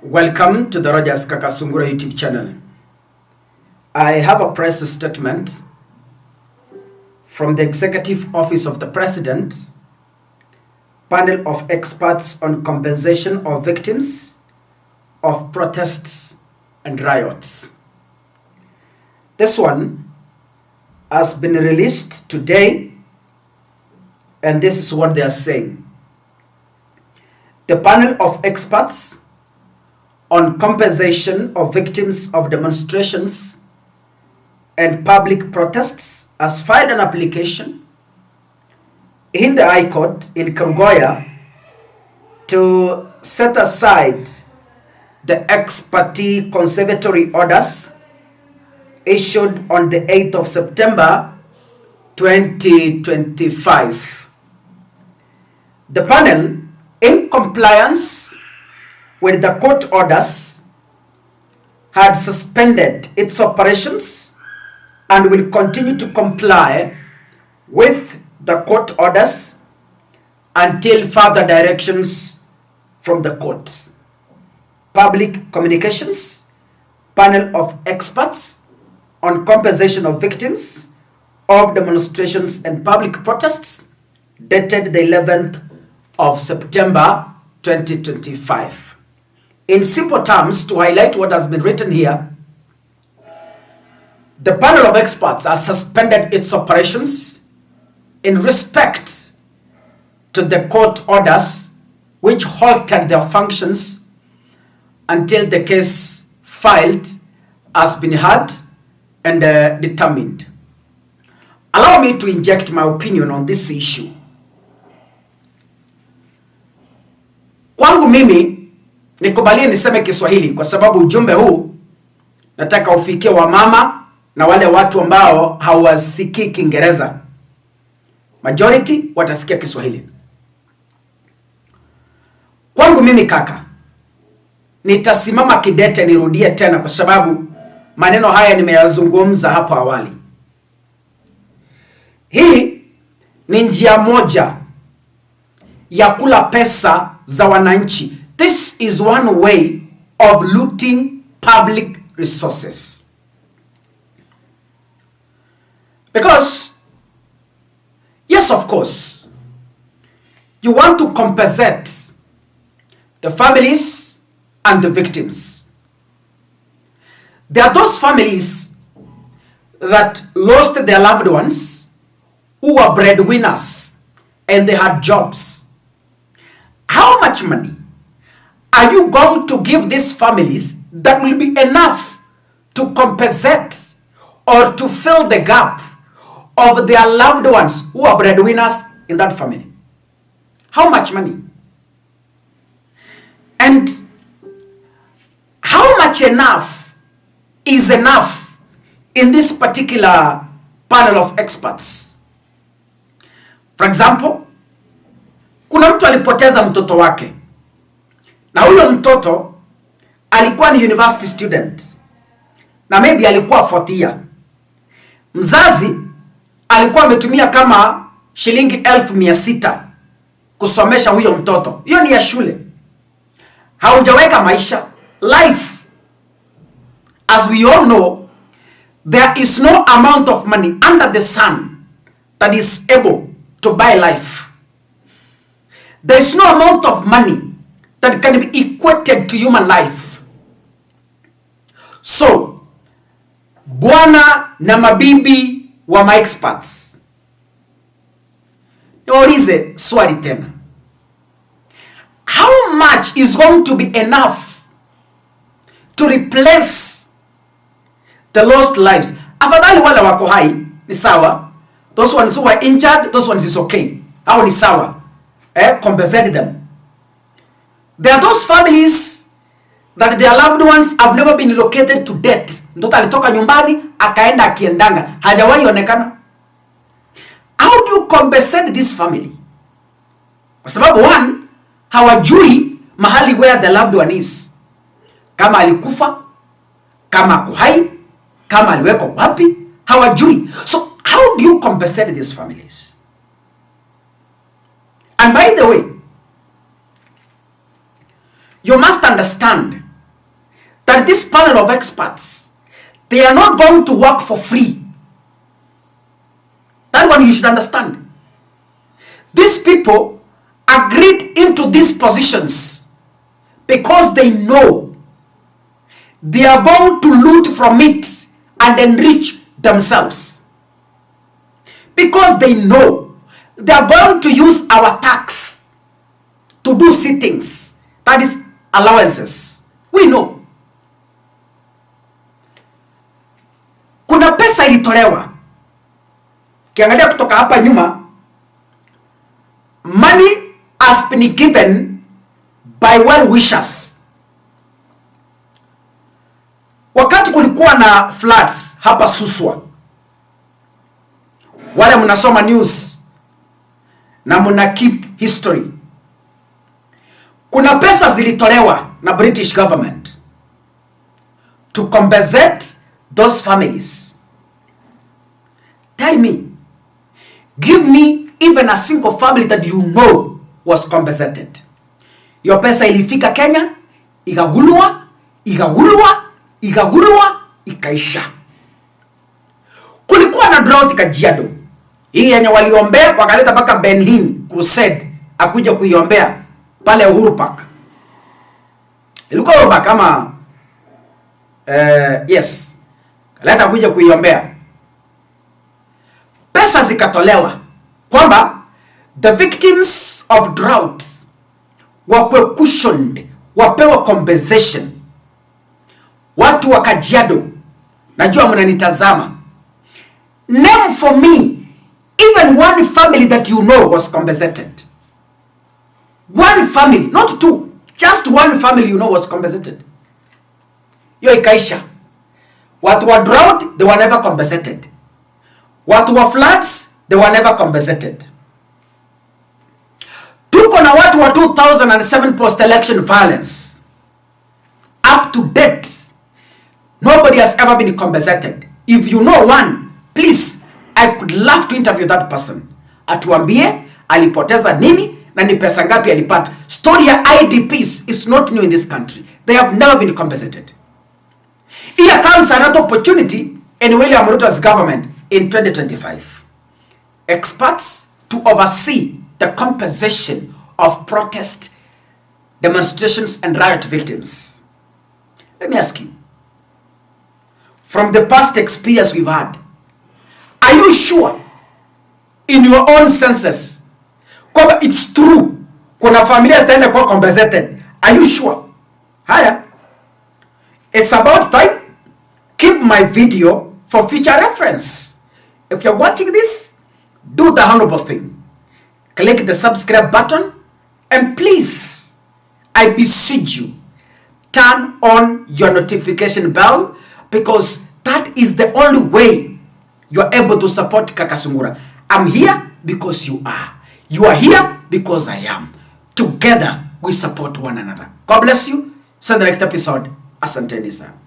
Welcome to the Rogers Kakasungura YouTube channel. I have a press statement from the Executive Office of the President, panel of experts on compensation of victims of protests and riots. This one has been released today, and this is what they are saying. The panel of experts on compensation of victims of demonstrations and public protests has filed an application in the High Court in Kerugoya to set aside the ex parte conservatory orders issued on the 8th of September 2025. The panel, in compliance with the court orders, had suspended its operations and will continue to comply with the court orders until further directions from the court. Public Communications, panel of experts on compensation of victims of demonstrations and public protests, dated the 11th of September 2025. In simple terms, to highlight what has been written here, the panel of experts has suspended its operations in respect to the court orders which halted their functions until the case filed has been heard and determined. Allow me to inject my opinion on this issue. Kwangu mimi, nikubalie niseme Kiswahili kwa sababu ujumbe huu nataka ufikie wamama na wale watu ambao hawasikii Kiingereza. Majority watasikia Kiswahili. Kwangu mimi kaka, nitasimama kidete nirudie tena kwa sababu maneno haya nimeyazungumza hapo awali. Hii ni njia moja ya kula pesa za wananchi. This is one way of looting public resources. Because, yes, of course, you want to compensate the families and the victims. There are those families that lost their loved ones who were breadwinners and they had jobs. How much money are you going to give these families that will be enough to compensate or to fill the gap of their loved ones who are breadwinners in that family? How much money? And how much enough is enough in this particular panel of experts? For example, kuna mtu alipoteza mtoto wake. Na huyo mtoto alikuwa ni university student. Na maybe alikuwa 4th year. Mzazi alikuwa ametumia kama shilingi 1,600 kusomesha huyo mtoto. Hiyo ni ya shule. Haujaweka maisha, life. As we all know, there is no amount of money under the sun that is able to buy life. There is no amount of money that can be equated to human life. So, bwana na mabibi wa my experts, niwaulize swali tena. How much is going to be enough to replace the lost lives? Afadhali wale wako hai ni sawa. Those ones who were injured, those ones is okay. Hao ni sawa. Compensate them. There are those families that their loved ones have never been relocated to death. Mtoto alitoka nyumbani akaenda akiendanga, hajawahi onekana. How do you compensate this family? Kwa sababu one, hawajui mahali where the loved one is. Kama alikufa, kama ako hai, kama aliwekwa wapi, hawajui. So how do you compensate these families? And by the way, you must understand that this panel of experts, they are not going to work for free. That one you should understand. These people agreed into these positions because they know they are going to loot from it and enrich themselves. Because they know they are going to use our tax to do sittings, that is allowances. We know. Kuna pesa ilitolewa. Kiangalia kutoka hapa nyuma, money has been given by well-wishers. Wakati kulikuwa na floods hapa Suswa, wale mnasoma news na mna keep history, kuna pesa zilitolewa na British government to compensate those families. Tell me, give me even a single family that you know was compensated. Yo pesa ilifika Kenya, ikagulwa, ikaisha. Kulikuwa na drought Kajiado. Hii yenye waliombea wakaleta mpaka Benhin Crusade akuja kuiombea pale Uhuru Park. Ilikuwa Uhuru Park kama yes. Kaleta kuja kuiombea. Pesa zikatolewa kwamba the victims of drought were cushioned, wapewa compensation. Watu wa Kajiado, najua mnanitazama, name for me even one family that you know was compensated. One family, not two, just one family you know was compensated. Yo ikaisha. Watu wa drought, they were never compensated. Watu wa floods, they were never compensated. Tuko na watu wa 2007 post-election violence. Up to date, nobody has ever been compensated. If you know one, please, I could love to interview that person. Atuambie alipoteza nini na ni pesa ngapi alipata. Story ya IDPs is not new in this country. They have never been compensated. Here comes another opportunity in William Ruto's government in 2025. Experts to oversee the compensation of protest, demonstrations, and riot victims. Let me ask you, from the past experience we've had, are you sure in your own senses kwamba it's true kuna familia zitaenda kuwa compensated? Are you sure? Haya, it's about time. Keep my video for future reference. If you're watching this, do the honorable thing. Click the subscribe button and please, I beseech you, turn on your notification bell because that is the only way you're able to support Kaka Sungura. I'm here because you are. You are here because I am. Together, we support one another. God bless you. See you in the next episode. Asanteni sana.